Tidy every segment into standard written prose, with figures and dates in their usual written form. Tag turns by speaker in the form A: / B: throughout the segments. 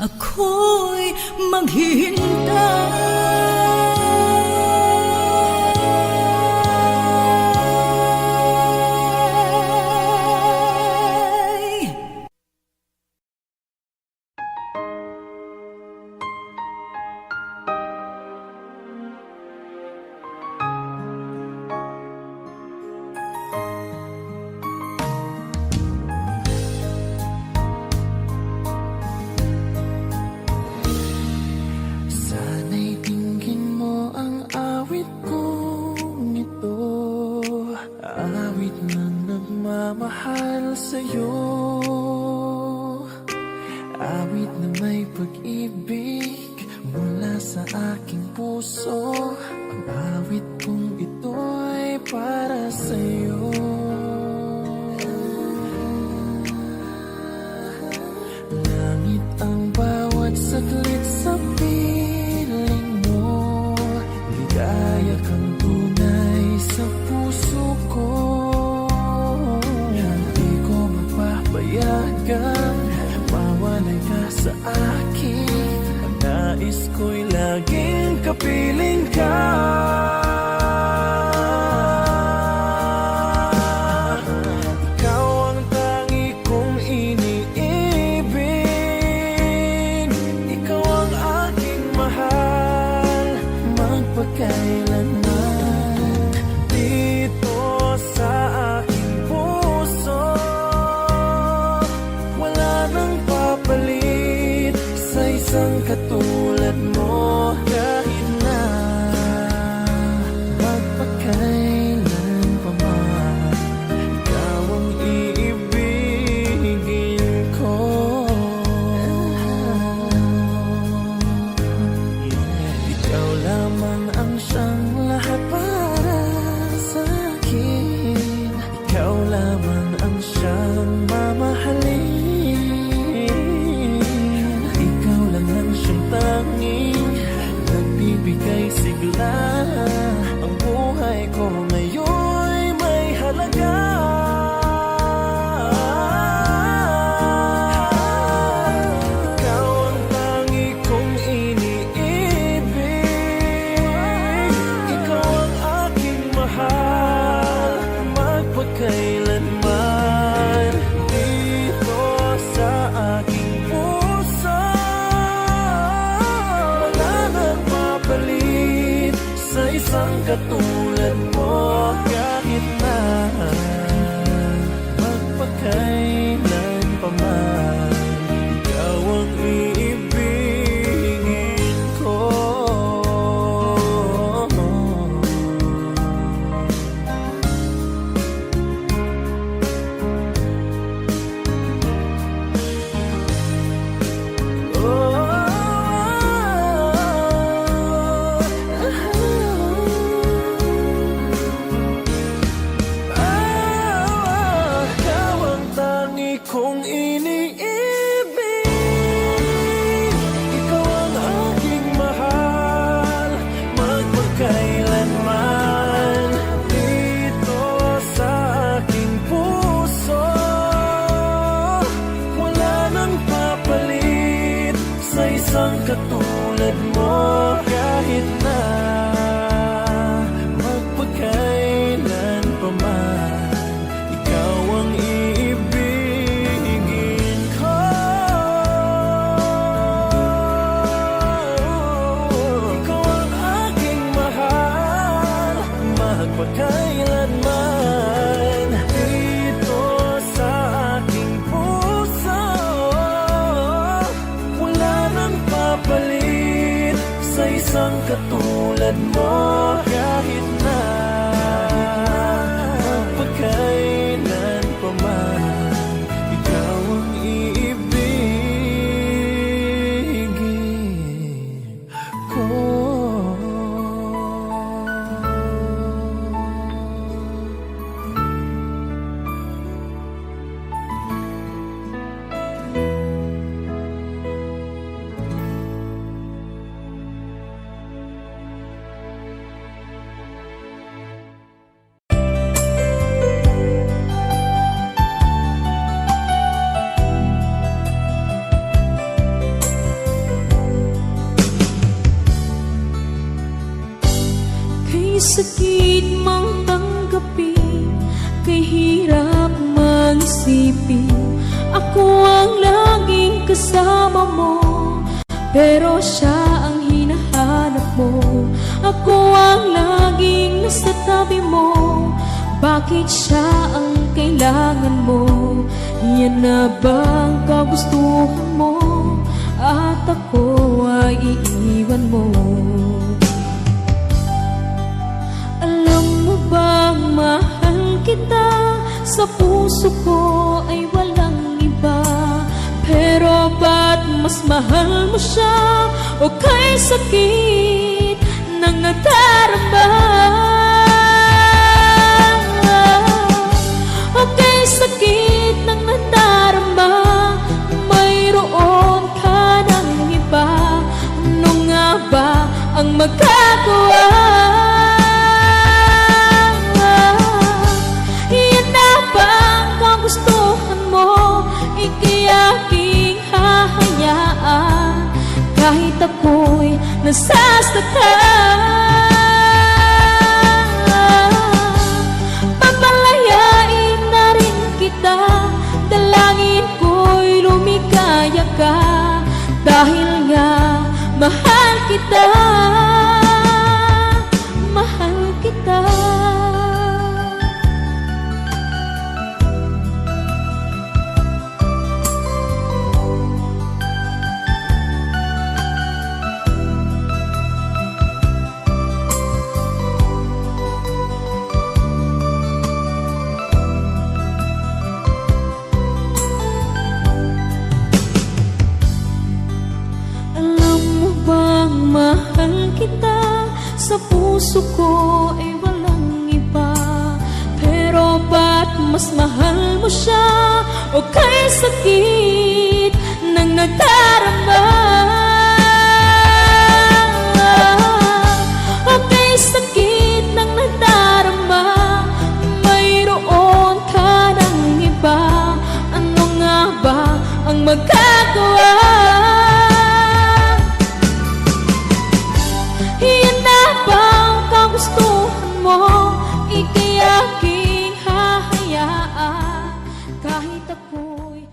A: Ako'y maghihintay.
B: Mahal sa'yo, awit na may pag-ibig mula sa aking puso. Ang awit kong ito'y para sa'yo. Langit ang bawat saglit sa piling mo, ligaya kang tunay sa puso ko. Mawalay ka sa akin, ang nais ko'y laging kapiling ka. Ikaw ang tangi kong iniibig, ikaw ang aking mahal, magpakailanman. Dito sa aking puso papalit sa isang katulad mo, kahit na magpakailan pa man, ikaw ang iibigin ko. Ikaw lamang ang siyang isang katulad mo kahit na magpakailan pa man. Ikaw ang iibigin ko. Kung iniibig, ikaw ang aking mahal, magpakailanman. Dito sa aking puso, wala nang papalit sa isang katulad mo kahit na magpakailan pa man. Ikaw ang magpakailanman. Dito sa aking puso, wala nang papalit sa isang katulad mo kahit na magpakailan pa man. Ikaw ang iibigin ko.
A: Kay sakit mang tanggapin, kay hirap mag-isipin, ako ang laging kasama mo, pero siya ang hinahanap mo. Ako ang laging nasa tabi mo, bakit siya ang kailangan mo? Yan na bang kagustuhan mo, at ako ay iiwan mo? Bang mahal kita, sa puso ko ay walang iba. Pero ba't mas mahal mo siya, o kay sakit ng nadarama? O kay sakit ng nadarama, mayroon ka ng iba. Ano nga ba ang magagawa? Gustuhan mo, ika'y aking hahayaan, kahit ako'y nasasaktan. Papalayain na rin kita, dalangin ko'y lumikaya ka, dahil nga mahal kita, mahal kita. Mahal kita, sa puso ko ay walang iba. Pero ba't mas mahal mo siya, o kay sakit ng nadarama? O kay sakit ng nadarama, mayroon ka ng iba. Ano nga ba ang magagawa? Gustuhan mo, ika'y aking hahayaan, kahit ako'y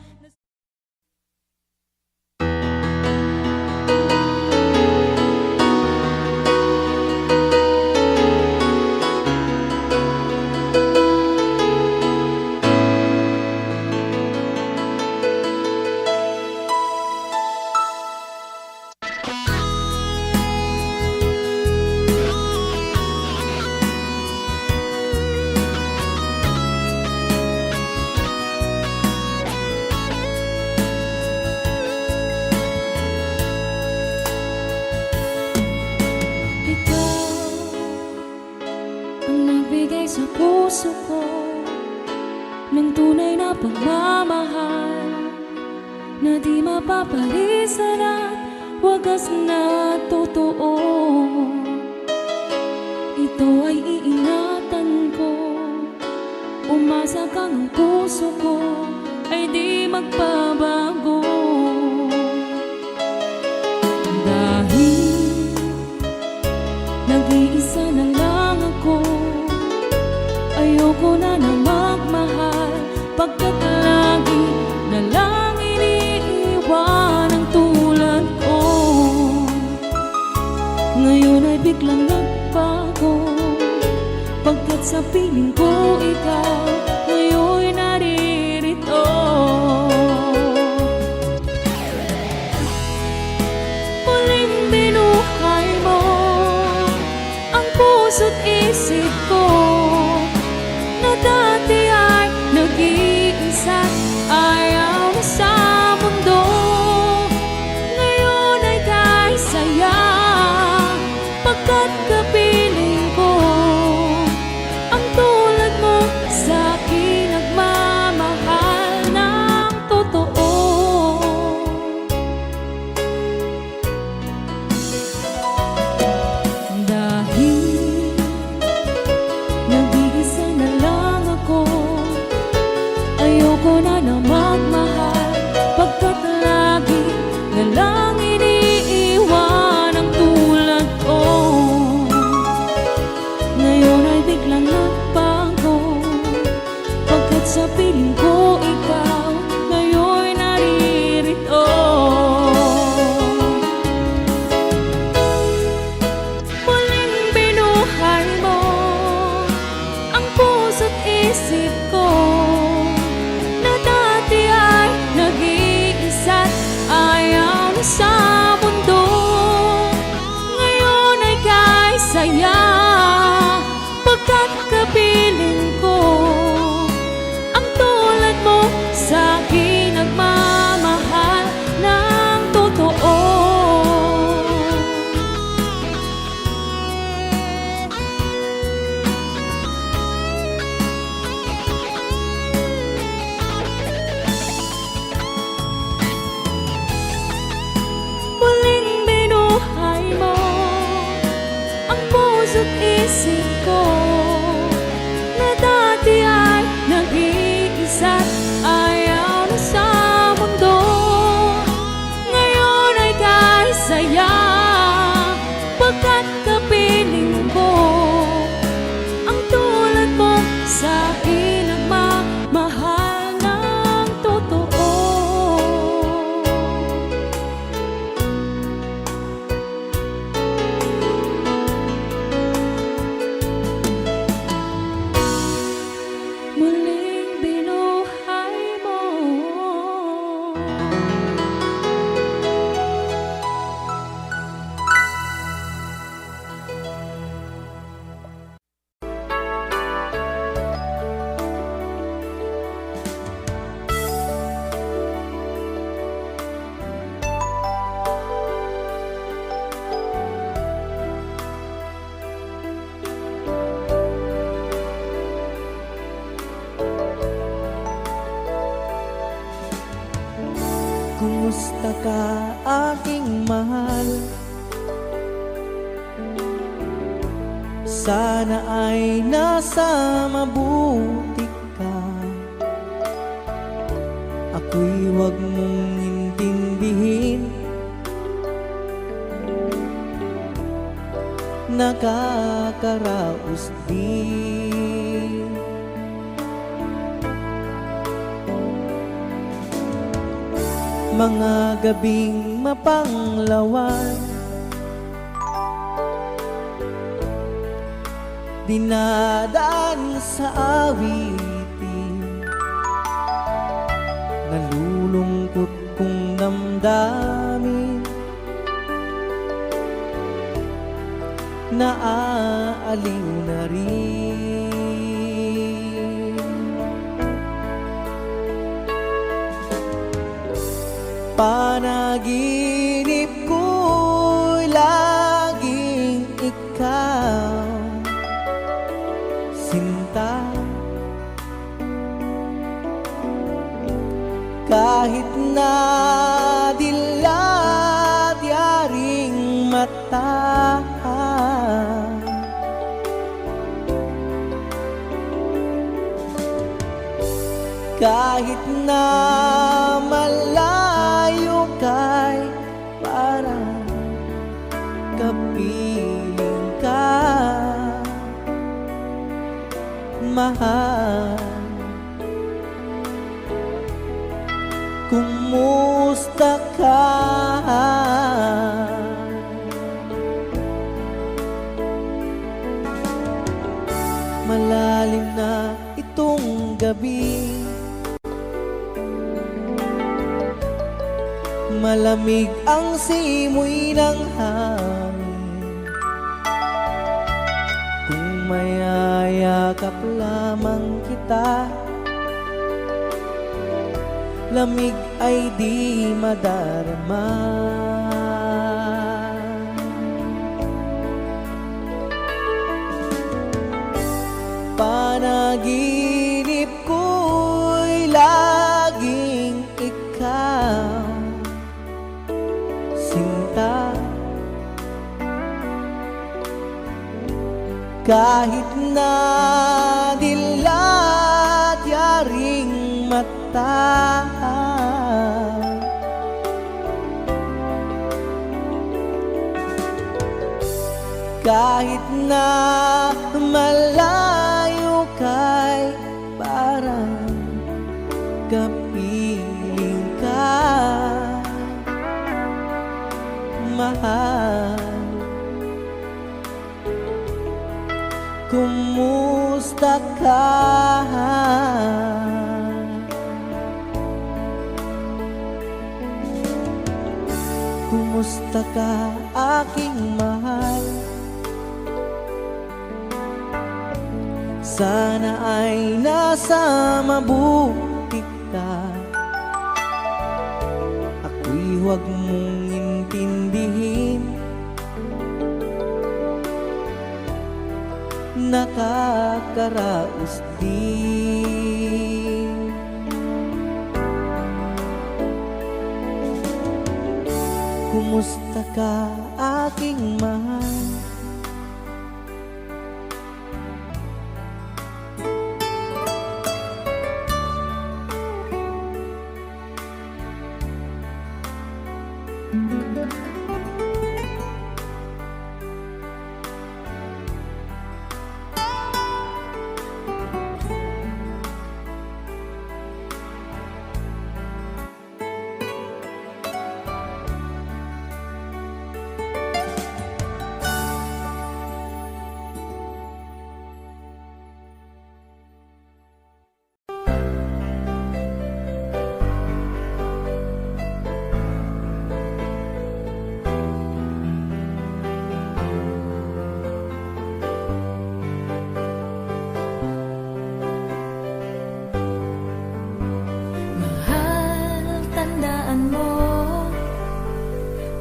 A: nagbigay sa puso ko ng tunay na pagmamahal na di mapapalisan at wagas na totoo. Ito ay iingatan ko, umasa kang ang puso ko ay di magbabago. Dahil nag-iisa na lang ako, ayoko na na magmahal, pagkat lagi na lang iniiwan ang tulad ko. Ngayon ay biglang nagbago, pagkat sa piling ko ikaw ngayon naririto. Muling binuhay mo ang puso't isip ko na dati ay nag-iisa't ayaw na sa mundo. Ngayon ay kahit saya, pagkat kapiling ko ang tulad mo sa akin nagmamahal ng totoo. Dahil nag-iisa na lang ako, ayoko na na magmahal, pagkat lagi na lang iniiwan ang tulad ko. Ngayon ay biglang nagbago, pagkat sa piling ko ikaw ngayon naririto. Muling binuhay mo ang puso't isip ko na dati ay nag-iisa't ayaw na sa mundo. Ngayon ay kahit saya, pagkat kapiling ko ang tulad mo sa akin nagmamahal ng totoo. Muling binuhay mo ang puso't isip ko na dati ay nag-iisa't ayaw na sa mundo. Ngayon ay kahit saya, pagkat kapiling ko ang tulad mo sa akin nagmamahal ng totoo. Muling binuhay mo
B: Kumusta ka aking mahal? Sana ay nasa mabuti ka. Ako'y huwag mong intindihin, nakakaraos din. Mga gabing mapanglawan, dinadaan sa awitin, nalulungkot kong damdamin, naaaliw na rin. Panaginip ko'y laging ikaw, Kahit na malayo ka'y parang kapiling ka, mahal. Kumusta ka? Malalim na itong gabi, malamig ang simoy ng hangin. Kung mayayakap lamang kita, lamig ay di madarama. Panaginip ko'y laging ikaw, sinta. Kahit na dilat yaring mata, kahit na malayo ka'y parang kapiling ka, mahal. Kumusta ka? Kumusta ka, aking mahal? Sana ay nasa mabuti ka. Ako'y huwag mong intindihin, nakakaraos din. Kumusta ka, aking mahal?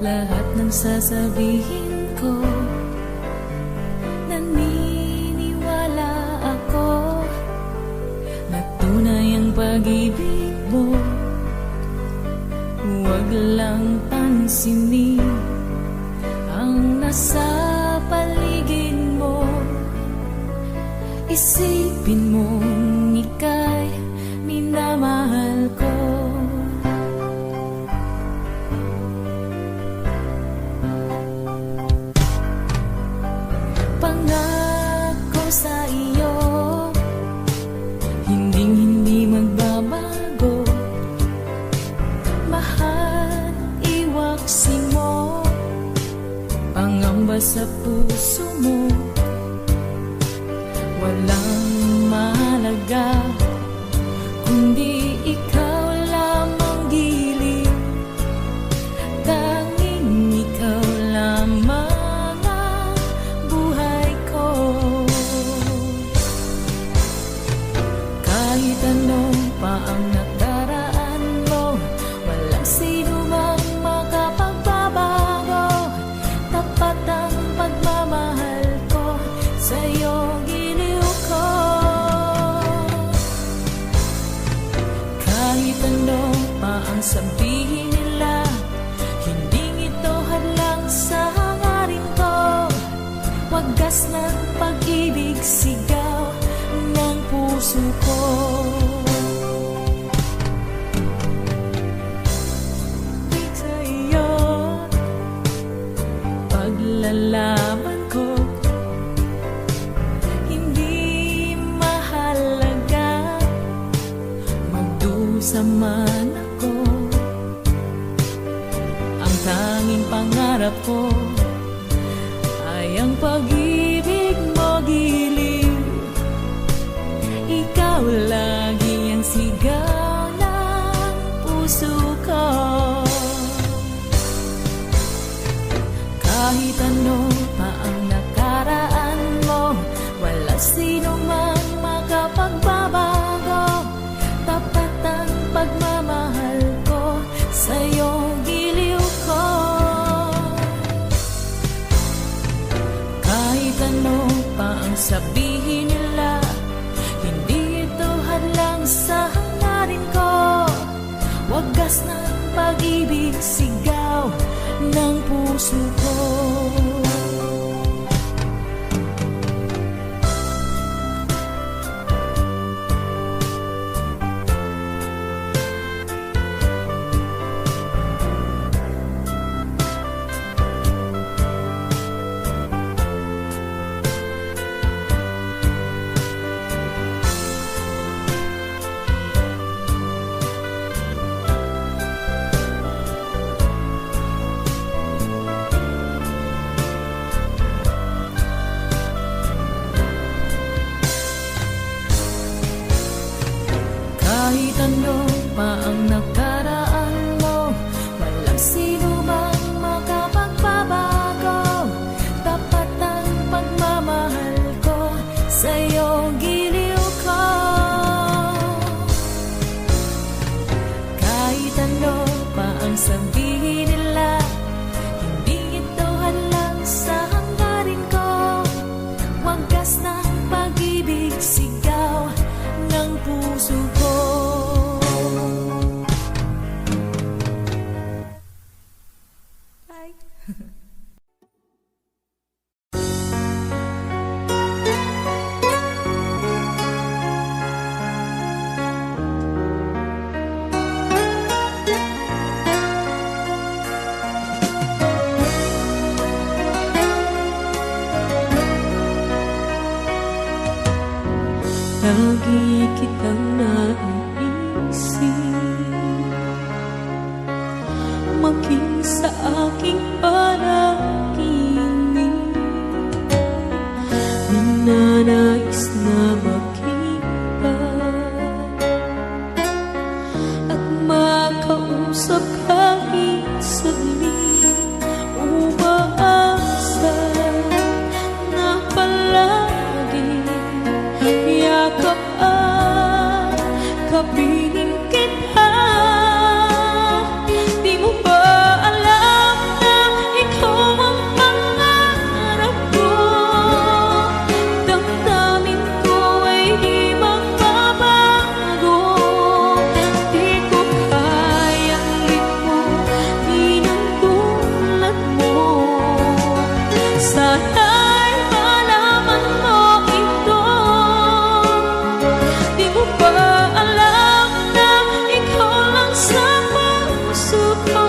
A: Lahat ng sasabihin ko, naniniwala ako na tunay ang pag-ibig mo. Huwag lang pansinin ang nasa paligid mo. Isipin mong ika'y minamahal ko. Pangako sa iyo, hinding-hindi magbabago. Mahal, iwaksi mo pangamba sa puso mo. Walang mahalaga kundi ikaw lamang giliw. Tanging ikaw lamang kahit ano pa ang nakaraan mo, walang sino mang makapagbabago. Tapat ang pagmamahal ko sa'yo, giliw ko. Kahit ano pa ang sabihin nila, hindi ito hadlang sa hangarin ko. Wagas ng pag-ibig, sigaw ng puso ko. mapagsamahan ako. Ang tanging pangarap ko ay ang pag-ibig mo, giliw. Ikaw lagi ang sigaw ng puso ko. Kahit ano pa ang nakaraan mo, wala sino mang makapagbabago. Tapat ang pagmamahal ko sa'yo, giliw ko. Kahit ano pa ang sabihin nila, hindi ito hadlang sa hangarin ko. Wagas ng pag-ibig, sigaw ng puso ko. Kahit ano pa ang nakaraan mo, walang sino mang makapagbabago. Tapat ang pagmamahal ko sa'yo, giliw ko. Kahit ano pa ang sabihin nila, hindi ito hadlang sa hangarin ko. Wagas ng pag-ibig, sigaw ng puso ko.
C: Lagi kitang naiisip, maging sa aking panaginip. Ninanais na makita at makausap kahit saglit. Umaasa na palagi yakap at kapiling kita. Di mo ba alam na ikaw ang pangarap ko? Damdamin ko ay di magbabago. Di ko kayang limutin ang tulad mo. Sana'y malaman mo ito. Di mo ba alam na ikaw lang sa puso ko?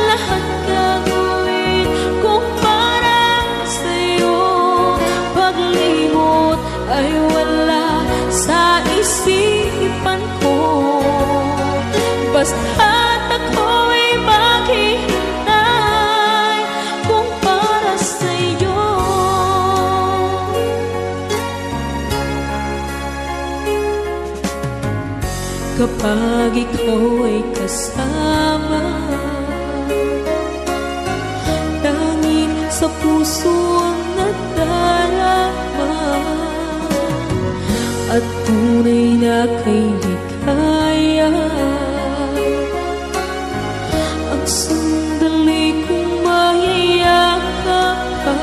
C: Lahat gagawin kung para sa'yo. Paglimot ay wala sa isipan ko. Basta't ako'y maghihintay kung para sa'yo. Kapag ikaw ay kasama, tanging sa puso ang nadarama, at tunay na kay likaya. Ang sandali kong mayayakap ka,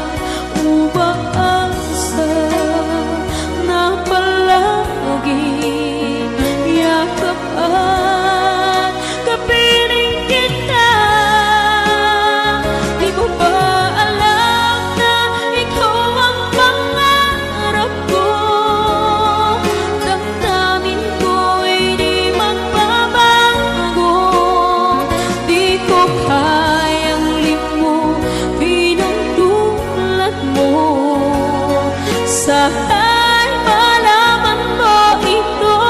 C: umaasa na palagi yakap at kapiling kita. Di mo ba alam na ikaw ang pangarap ko? Damdamin ko ay di magbabago. Di ko kayang limutin ang tulad mo. Sana'y malaman mo ito.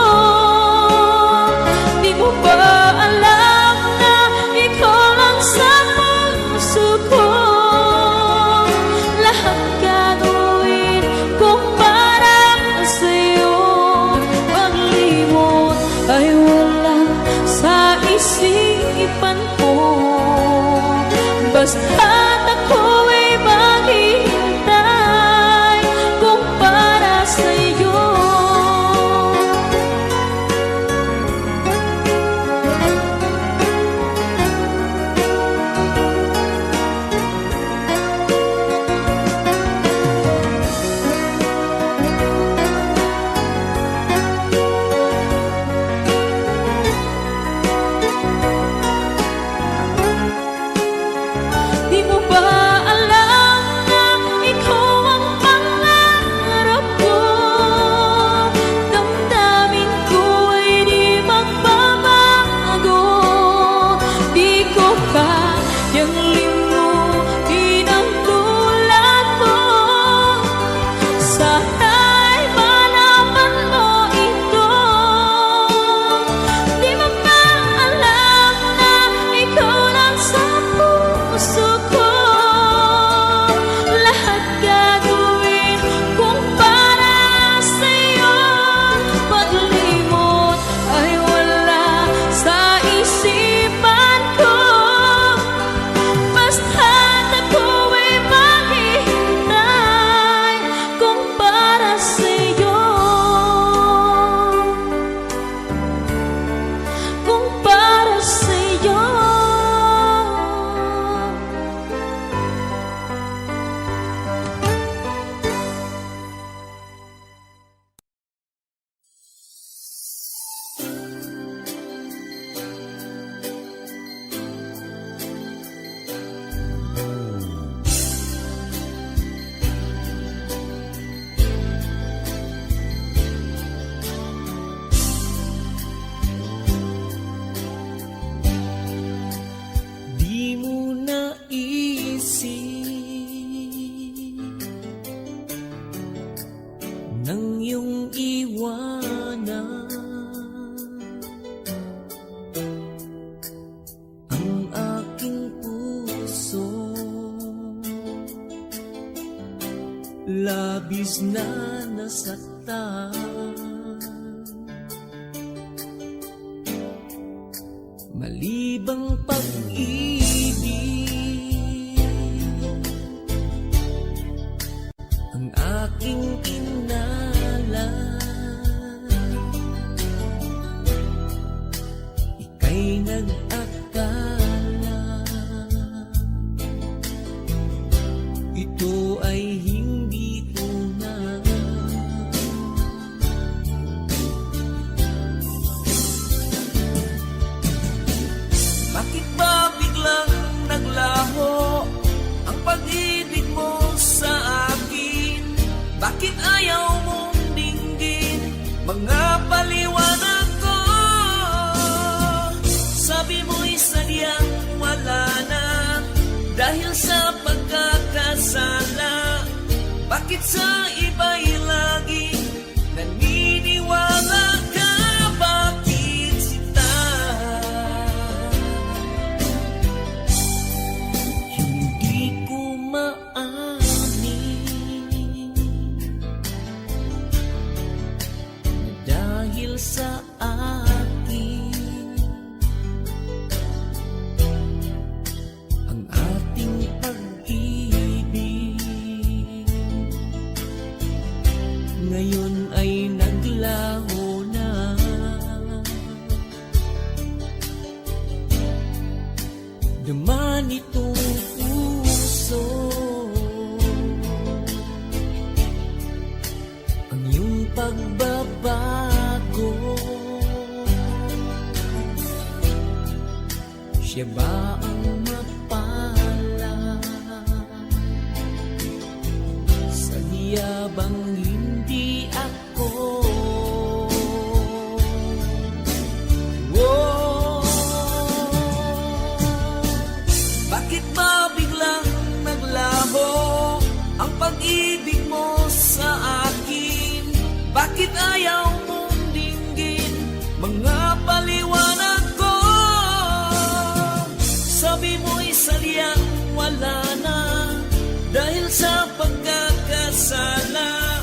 B: nang iyong iwanan ang aking puso. Labis na nasaktan, malibang pag-ibig ang aking inalan. Ika'y nag-akala ito ay hindi tunay. Bakit ba biglang naglaho ang pag-ibig mo sa akin? Bakit ayaw mong dinggin mga paliwanag ko? Sabi mo'y sadyang wala na dahil sa pagkakasala. Bakit sa iba'y laging naniniwala ka? Bakit sita hindi ko maamin dahil sa akin ang ating pag-ibig ngayon ay naglaho na. Duman itong puso ang iyong pagbabago. Siya ba ang mapala? Sadya bang hindi ako? Oh, bakit ba biglang naglaho ang pag-ibig mo sa akin? Bakit ayaw mong dinggin mga paliwanag ko? Sabi mo'y sadyang wala na dahil sa pagkakasala.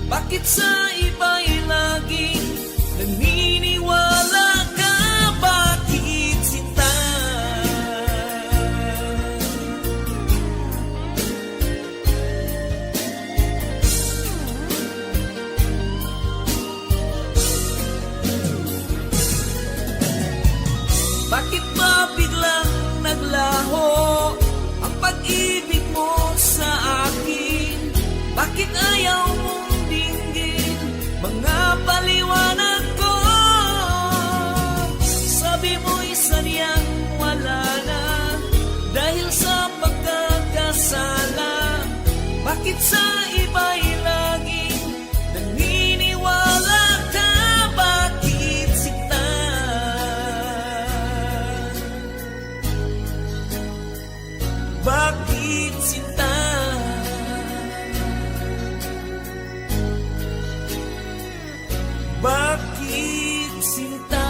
B: Bakit sa iba'y laging naniniwala ka? Bakit sita bakit ba biglang naglaho ang pag-ibig mo sa akin? Bakit ayaw mong dinggin mga paliwanag ko? Sabi mo'y sadyang wala na dahil sa pagkakasala. Bakit sa iba'y laging naniniwala ka? Bakit sita bakit sinta? Bakit sinta?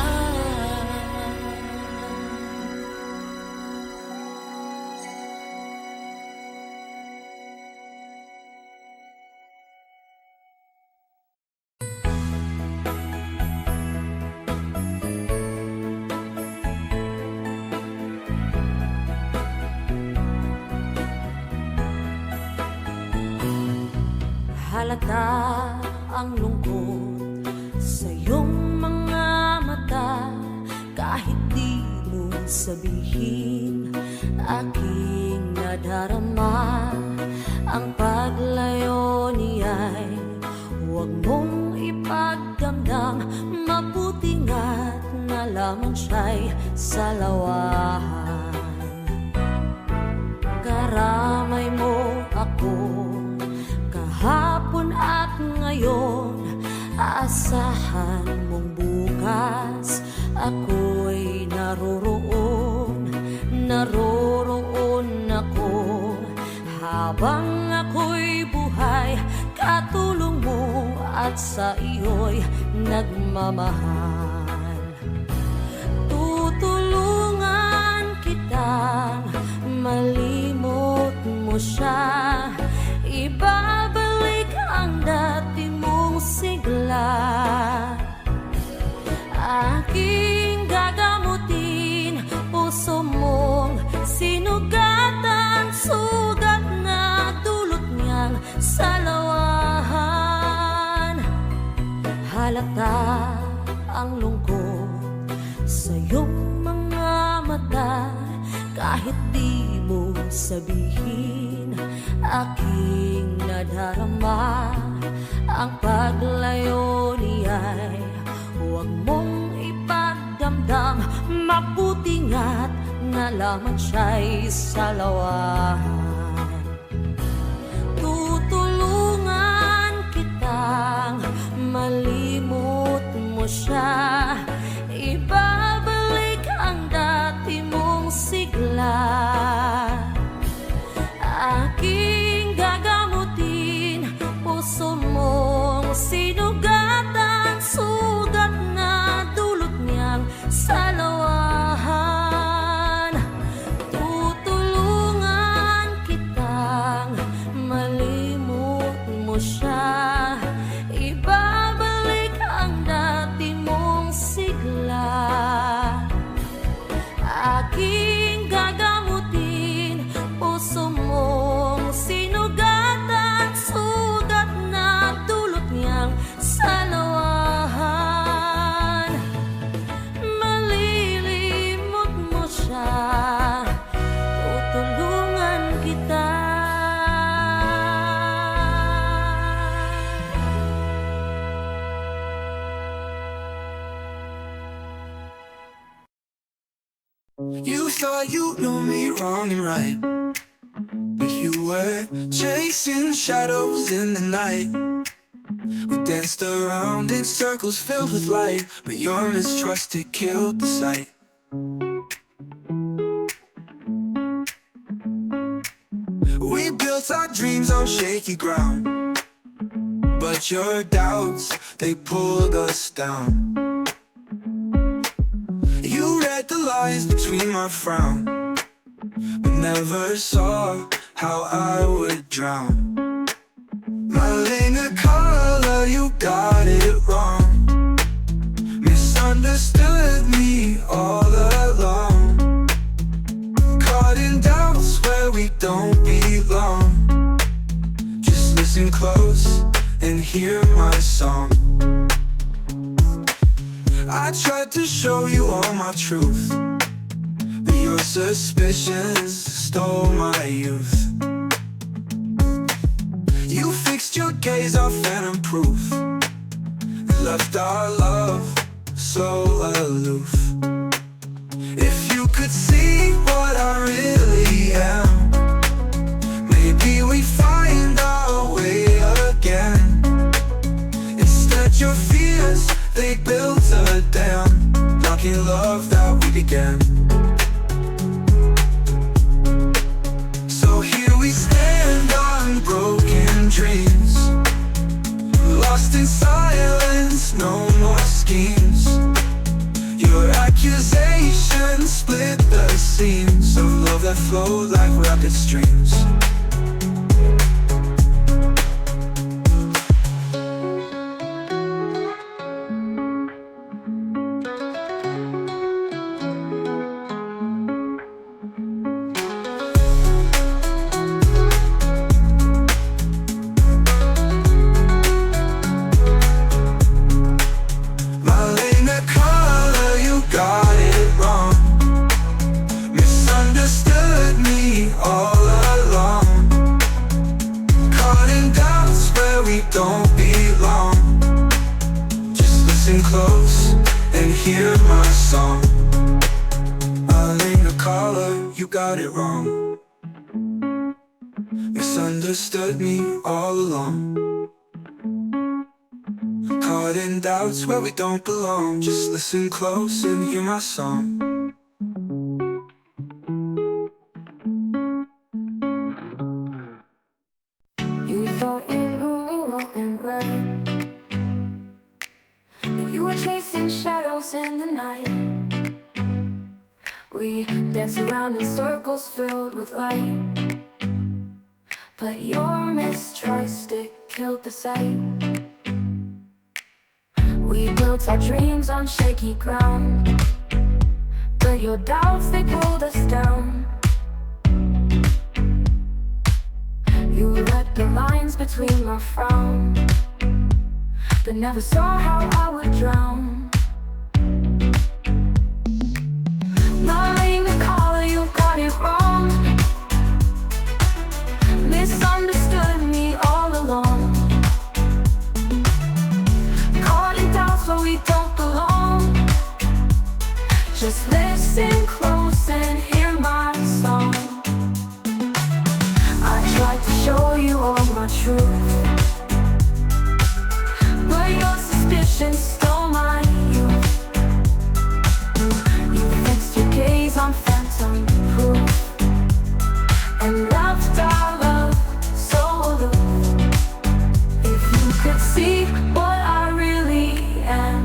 A: Halata ang lungkot sa iyong mga mata, kahit di mo sabihin aking nadarama. Ang paglayo niya'y huwag mong ipagdamdam, mabuti nga't nalaman siya'y salawahan. Karamay mo ako kahapon at ngayon, asahan mong bukas ako'y naroroon. Naroroon ako habang ako'y buhay, katulong mo at sa iyo'y nagmamahal. Tutulungan kitang malimot mo siya, ibabalik ang dati mong sigla. Aking gagamutin, puso mong sinugatan, sugat na dulot niyang salawahan. Halata ang lungkot sa iyong mga mata, kahit di mo sabihin, aking nadarama. Ang paglayo niya'y huwag mong ipagdamdam, mabuti nga't nalaman siya'y salawahan. Tutulungan kitang malimot mo siya, ibabalik ang dati mong sigla. Aking gagamutin, puso mong sinugatan, sugat na dulot niyang salawahan. Tutulungan kitang malimot mo siya, ibabalik ang dati mong sigla. Aking gagamutin, puso mong sinugatan, sugat na dulot niyang salawahan. Malilimot mo siya, tutulungan kita.
B: You thought you knew me wrong and right, but you were chasing shadows in the night. We danced around in circles filled with light, but your mistrust, it killed the sight. We built our dreams on shaky ground, but your doubts, they pulled us down. You read the lines between my frown, but never saw how I would drown. Malena Carla, you got it wrong. Misunderstood me all along. Caught in doubts where we don't belong. Just listen close and hear my song. I tried to show you all my truth, but your suspicions stole my youth. You fixed your gaze off phantom proof, and left our love so aloof. If you could see what I really am, maybe we find our way again. Instead your fears, they built a dam, blocking love that we began. So here we stand on broken dreams, lost in silence, no more schemes. Your accusations split the seams of love that flowed like rapid streams. Don't belong. Just listen close and hear my song. Elena Carla, you got it wrong. Misunderstood me all along. Caught in doubts where we don't belong. Just listen close and hear my song.
D: You thought you knew me wrong and right, stars in the night. We dance around in circles filled with light, but your missed tristick killed the sight. We built our dreams on shaky ground, but your doubts, they pulled us down. You read the lines between my frown, but never saw how I would drown. Lying the collar, you got it wrong. Misunderstood me all along. Caught in doubts where we don't belong. Just listen close and hear my song. I tried to show you all my truth, but your suspicion stole my youth. You fixed your gaze on phantom proof and left our love so aloof. If you could see what I really am,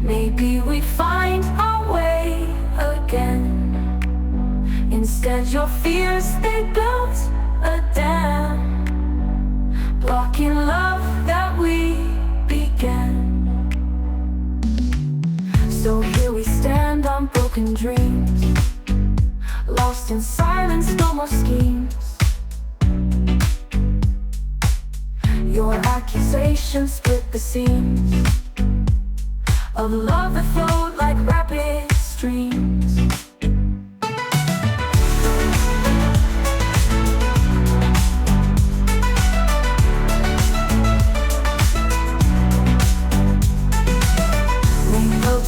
D: maybe we'd find our way again. Instead, your fears, they built a dam, blocking love that we began. So here we stand on broken dreams, lost in silence, no more schemes. Your accusations split the seams of love that flowed like rapid streams.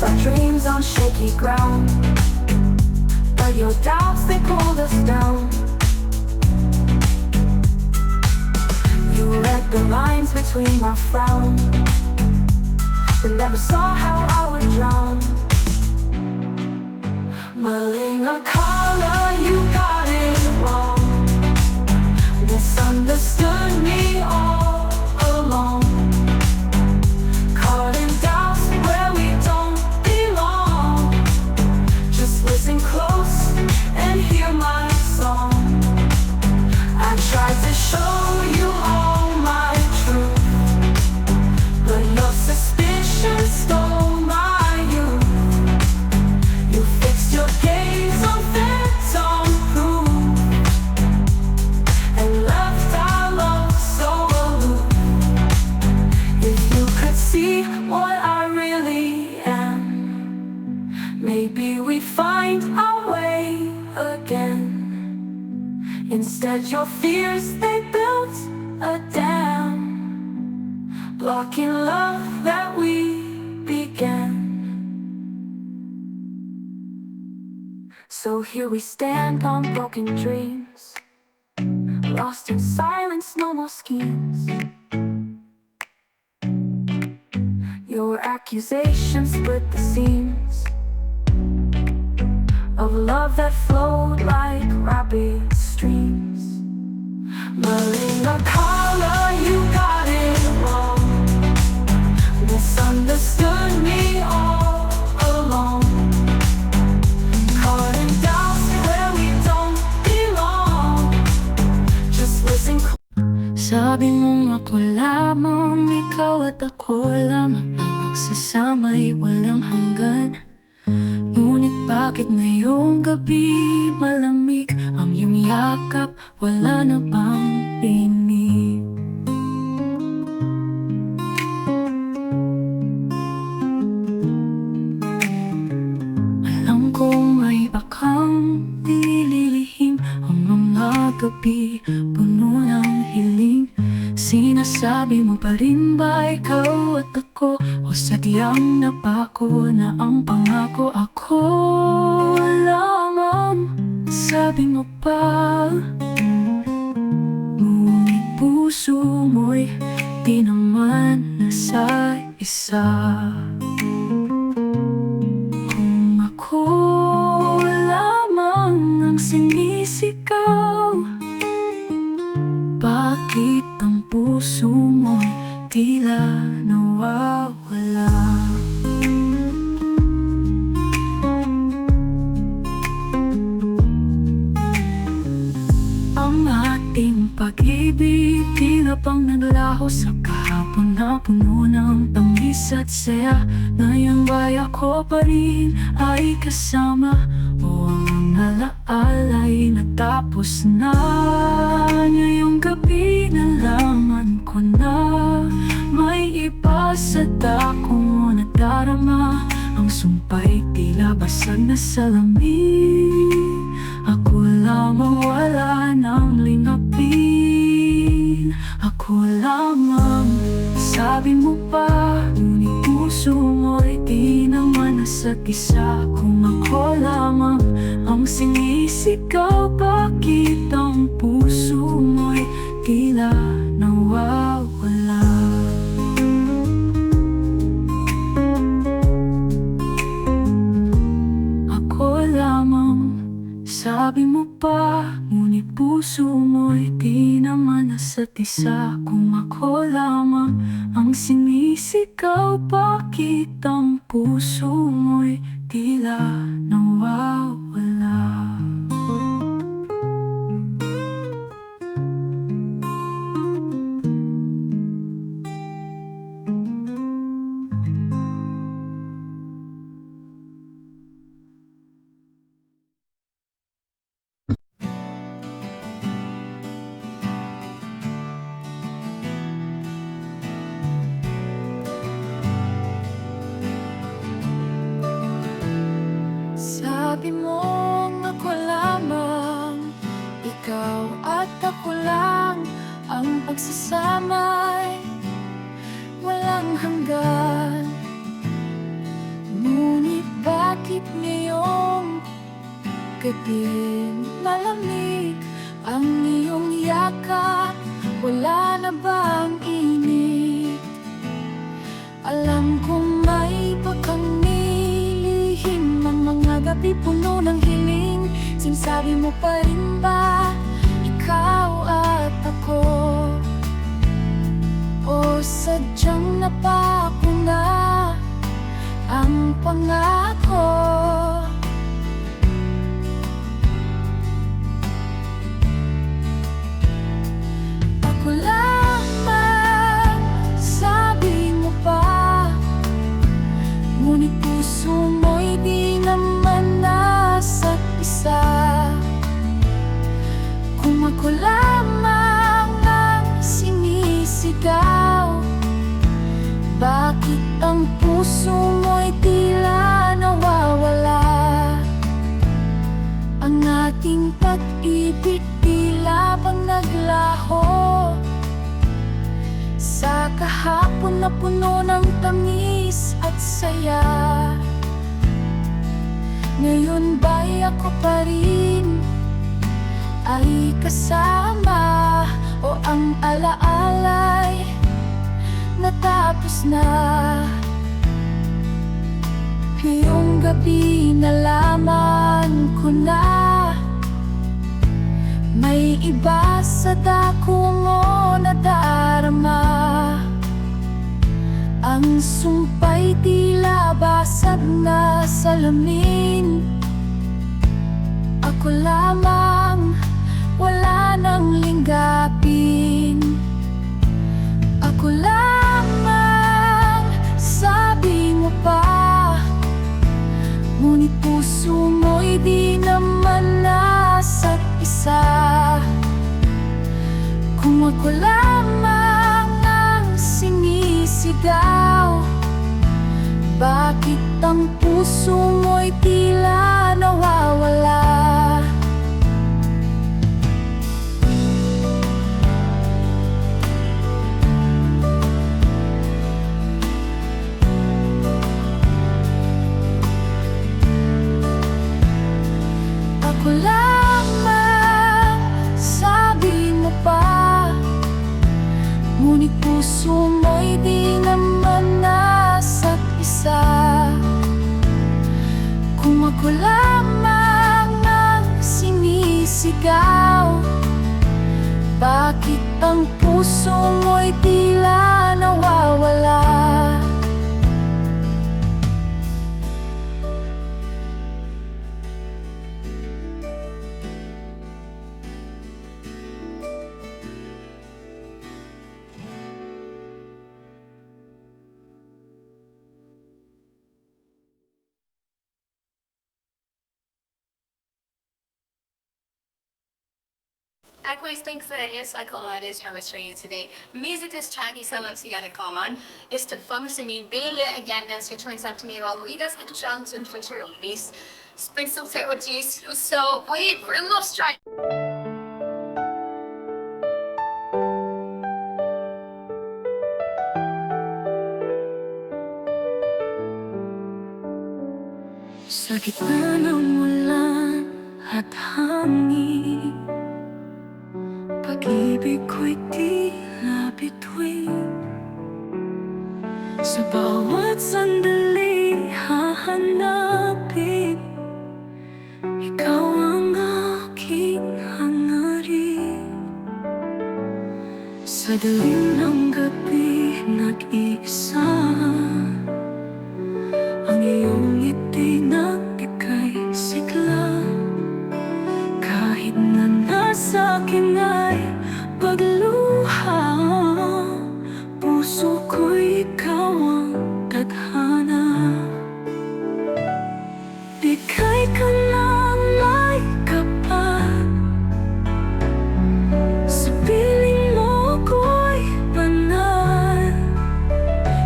D: Our dreams on shaky ground, but your doubts, they pulled us down. You read the lines between my frown, but never saw how I would drown. Mulling a collar, you got it wrong. Misunderstood me all along. Caught in doubts where we don't belong. Just listen close and hear my song. I tried to show you all my truth, but your suspicion stole my youth. You fixed your gaze on phantom proof and left our love so aloof. If you could see what I really am, maybe we'd find our way again. Instead, your fears, they built a dam, blocking love that we began. So here we stand on broken dreams, lost in silence, no more schemes. Your accusations split the seams of love that flowed like rapid streams. Mulling a collar, you got it wrong. Misunderstood me all along. Caught in doubts where we don't belong. Just listen. Sabi mo ako lamang, ikaw at ako lamang magsasama'y walang hanggan. Ngunit bakit ngayong gabi malamig ang iyong yakap, wala na bang tinig? Alam kong may bakang nililihim ang mga gabi, puno ng hiling. Sinasabi mo pa rin ba ikaw at ako, o sadyang napako na ang pangako? Ako lamang, sabi mo pa. Ngunit puso mo'y di naman nasa isa. Kung ako lamang ang sinisigaw, bakit ang puso mo'y tila nawawala? trabaho sa kahapon na puno ng tamis at saya. Ngayon ba'y ako pa rin ay kasama? O ang alaala'y natapos na? Ngayong gabi nalaman ko na may iba sa dako mo nadarama. Ang sumpa'y tila basag na salamin. Ako lamang wala nang lingapin. Ako lamang sabi mo pa, ngunit puso mo'y di naman nasag-isa. Kung ako lamang ang sinisigaw, bakit ang puso mo'y tila nawawala? Ako lamang sabi mo pa, ngunit puso mo'y di naman nasag-isa. Kung ako lamang ang sinisigaw, bakit ang puso mo'y tila nawawala? Sabi mong ako lamang, ikaw at ako lang, ang pagsasama'y walang hanggan. Ngunit bakit ngayong gabi malamig ang iyong yakap? Wala na bang init? Alam kong may bakang nilihim ang mga gabi puno ng hiling. Sinasabi mo pa rin ba, ikaw at ako? O sadyang napako na ang pangako? Ako lamang, sabi mo pa, ngunit puso mo'y di naman nasag-isa. Kung ako lamang ang sinisigaw, bakit ang puso mo'y tila nawawala? Ang ating pag-ibig tila bang naglaho sa kahapon na puno ng tamis at saya. Ngayon ba'y ako pa rin ay kasama? O ang alaala'y natapos na? Ngayong gabi nalaman ko na may iba sa dako mo nadarama. Ang sumpa'y tila basag na salamin. Ako lamang wala nang linggapin. Ako lamang sabi mo pa, ngunit puso mo'y di naman nasag-isa. Kung ako lamang ang sinisigaw, bakit ang puso mo'y tila nawawala? Ako lamang, sabi mo pa, ngunit puso mo'y di naman nasag-isa. Kung ako lamang ang sinisigaw, bakit ang puso mo'y tila nawawala?
E: Aqua's thinks that yes, I call it is how it's for you today. Music is Chinese elements you gotta common. Is to function me really again as you turns up to me well we does get chance in Twitter release. Spring some with you. So wait, we're in love strike.
D: Sa gitna ng ulan at hangin, pag-ibig ko'y tila bituin. Sa bawat sandali hahanapin, ikaw ang aking hangarin. Sa dilim ng gabi nag-iisa, ang iyong ngiti nagbigay sigla. Kahit na nasa akin ay pagluha, puso ko'y ikaw ang tadhana. Bigay ka ng may kapal, sa piling mo ko'y banal.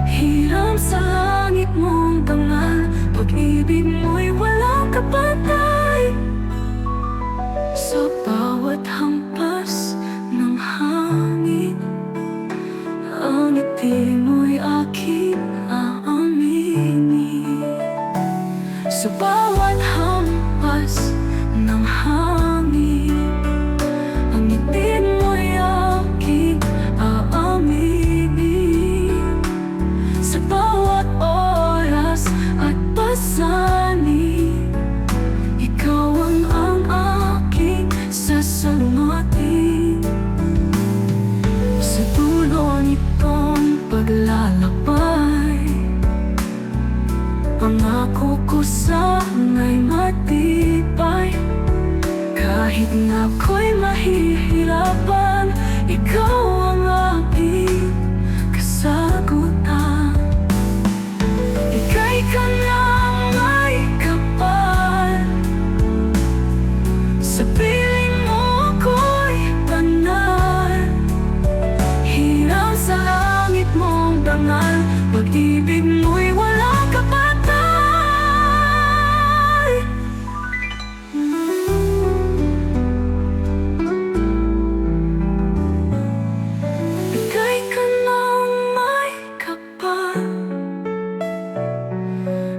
D: Hiram sa langit mong dangal, pag-ibig mo'y walang kapatay. Sa bawat hampas ng hangin, ang ngiti mo'y aking aaminin. Sa bawat hampas ng hangin, ang ngiti mo'y aking aaminin. Sa bawat oras at pasanin, ikaw ang aking sasagutin. Sa dulo nitong paglalakbay, pangako ko sana'y matibay. Kahit na ako'y mahihirapan, ikaw ang aking kasagutan. Ika'y ka ng may kapal, sa piling mo ko'y banal. Hiram sa langit mong dangal, pag-ibig mo'y walang kapatay. Ika'y ka ng may kapal,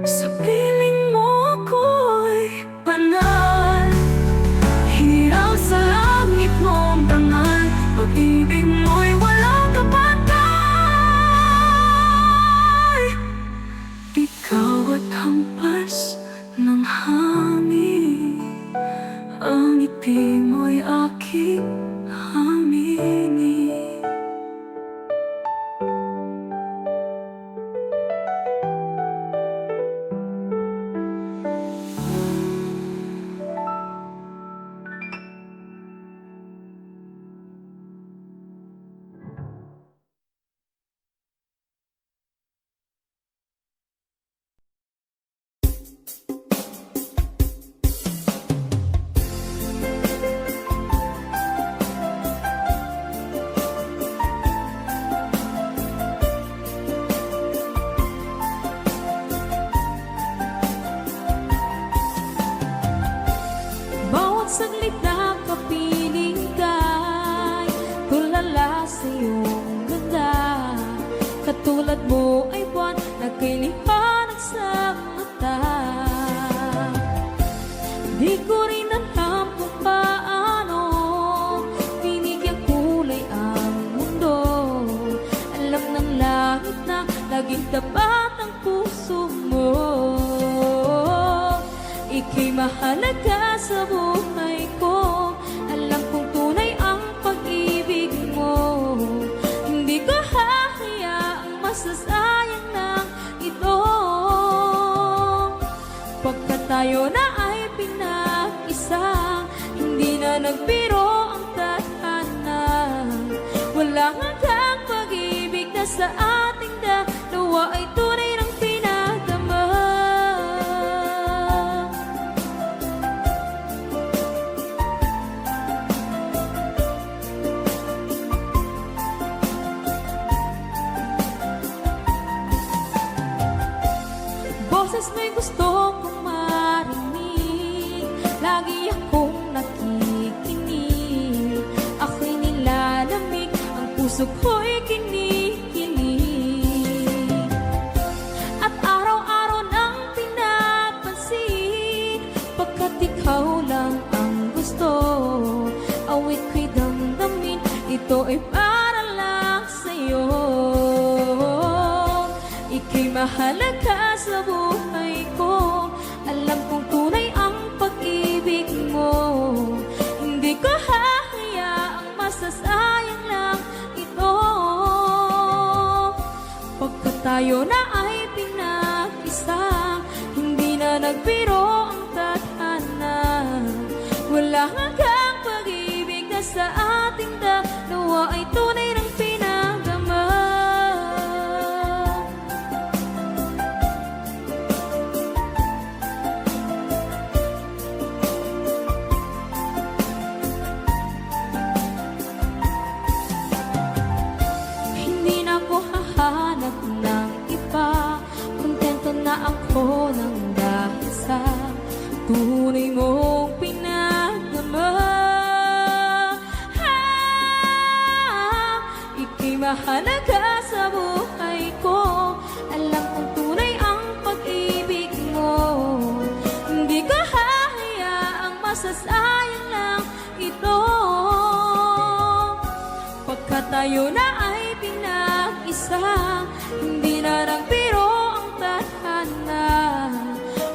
D: sa piling mo ko'y banal. Hiram sa langit mong dangal, pag-ibig mo'y walang kapatay. Ikaw at hampas ng hangin, ang ngiti mo'y aking aminin.
A: Bawat saglit na kapiling ka'y tulala sa iyong ganda. Katulad mo ay buwan na kay liwanag sa mata. Di ko rin alam kung paano binigyan kulay ang mundo. Alam ng langit na laging tapat ang puso mo. Ika'y mahalaga sa buhay ko. Alam kong tunay ang pag-ibig mo. Hindi ko hahayaang masasayang na ito. Pagkat tayo na ay pinag-isa, hindi na nagbiro ang tadhana. Walang hanggang pag-ibig na sa ating dalawa ay tunay ng pinadama. boses mo'y gusto kong marinig. Lagi akong nakikinig, ako'y nilalamig, ang puso ko'y kinikilig. At araw-araw nang pinapansin, pagkat ikaw lang ang gusto. Awit ko'y damdamin, ito ay para lang sa'yo. Ika'y mahalaga sa buhay ko, alam kong tunay ang pag-ibig mo. Hindi ko hahayaang masasayang lang ito. Pagkat tayo na ay pinag-isa, hindi na nagbiro ang tadhana. Wala hanggang pag-ibig na sa ating dalawa ay tunay ng pinagama. Hindi na ako hahanap ng iba, kontento na ako ng dahil sa tunay mong pinagama. Ika'y mahalaga sa buhay ko, alam kong tunay ang pag-ibig mo. Hindi ko hahayaang masasayang lang ito. Pagkat tayo na ay pinag-isa, hindi na nagbiro ang tadhana.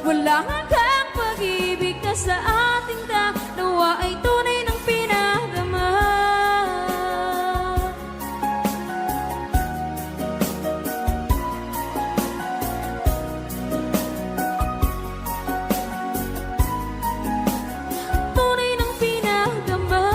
A: Wala hanggang pag-ibig na sa ating dalawa ay tunay ng pinagama. Tunay ng pinagama.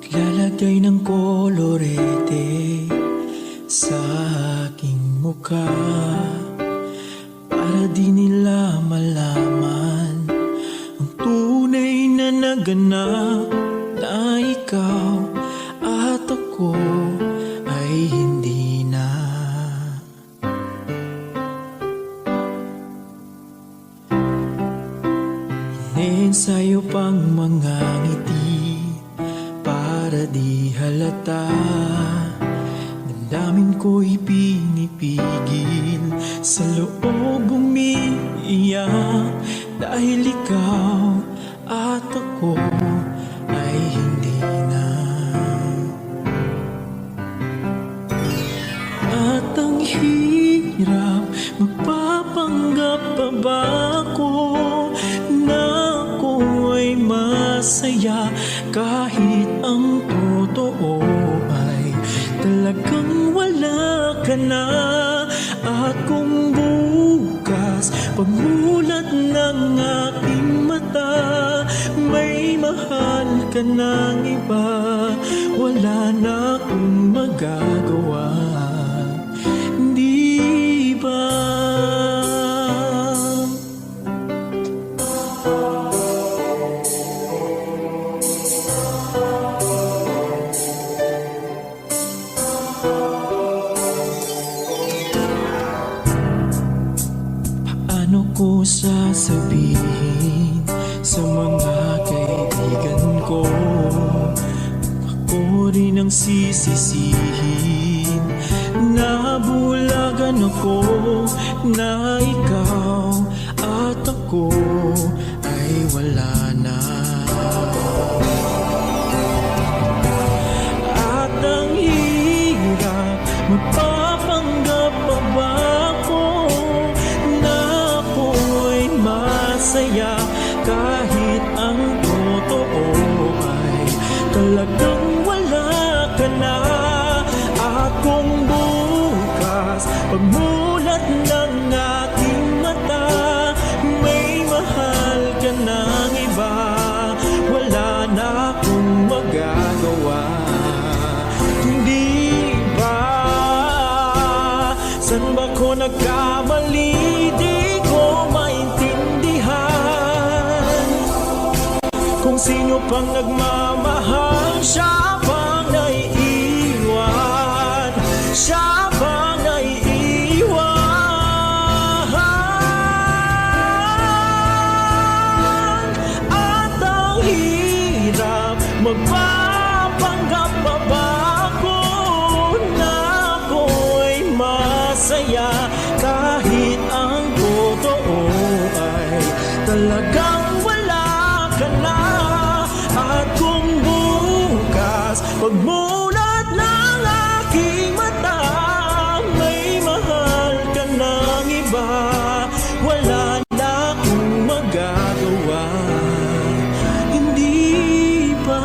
F: Lalagay ng kolorete sa aking mukha, para di nila malaman ang tunay na naganap, na ikaw at ako ay hindi na. Ine-ensayo pang mga ngiti para di halata, damdamin ko'y pinipigil, sa loob umiiyak, dahil ikaw at ako ay hindi na. At ang hirap, magpapanggap pa ba ako na ako ay masaya, kahit ang totoo ay talagang wala ka na. At kung bukas pagmulat ng aking mata, may mahal ka ng iba, wala na akong magagawa, di ba? Paano ko sasabihin sa mga kaibigan ko, ako rin ang sisisihin, nabulagan ako na ikaw at ako ay wala na. At ang hirap, magpapanggap pa ba ako na ako'y masaya, kahit ang totoo ay talagang wala ka na. At kung bukas pagmulat ng aking mata, may mahal ka ng iba, wala na akong magagawa. sino pang nagmamahal, siya bang naiiwan, siya bang naiiwan. At ang hirap magpapanggap pa ba ako na ako'y masaya, kahit ang totoo ay talagang wala ka na. At kung bukas pagmulat ng aking mata, may mahal ka ng iba, wala na akong magagawa, hindi pa.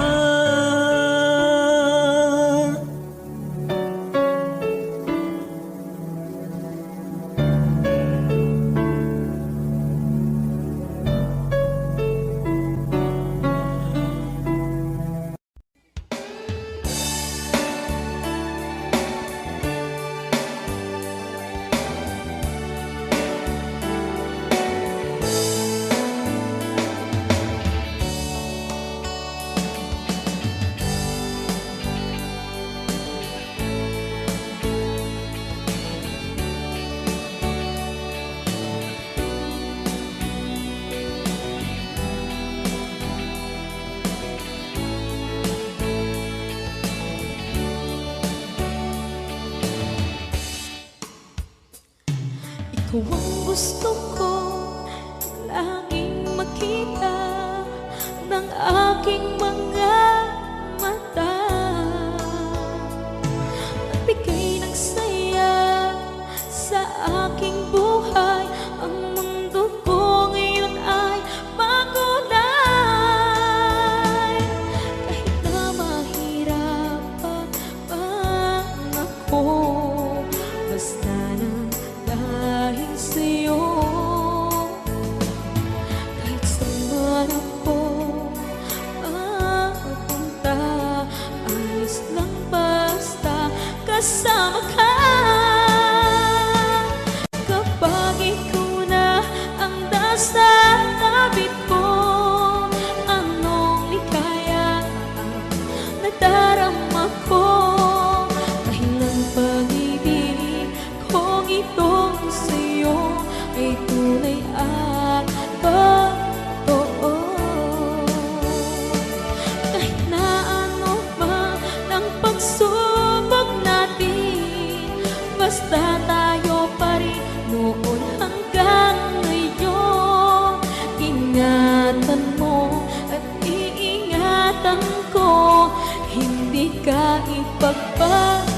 A: Ikaw ang gusto ko laging makita ng aking mga mata, at bigay ng saya sa aking buhay. Ang mundo ko ngayon ay makulay, kahit na mahirapan ako, basta na dahil sa'yo. Kahit saan man ako mapunta, ayos lang basta kasama ka. Kapag ikaw na ang nasa tabi ko, anong likaya ang nadarama ko, dahil ang pag-ibig kong itong sa'yo ay tunay at totoo. Kahit na ano pa ng pagsubok natin, basta tayo pa rin noon hanggang ngayon. Ingatan mo at iingatan ko, hindi ka ipagpapalagay.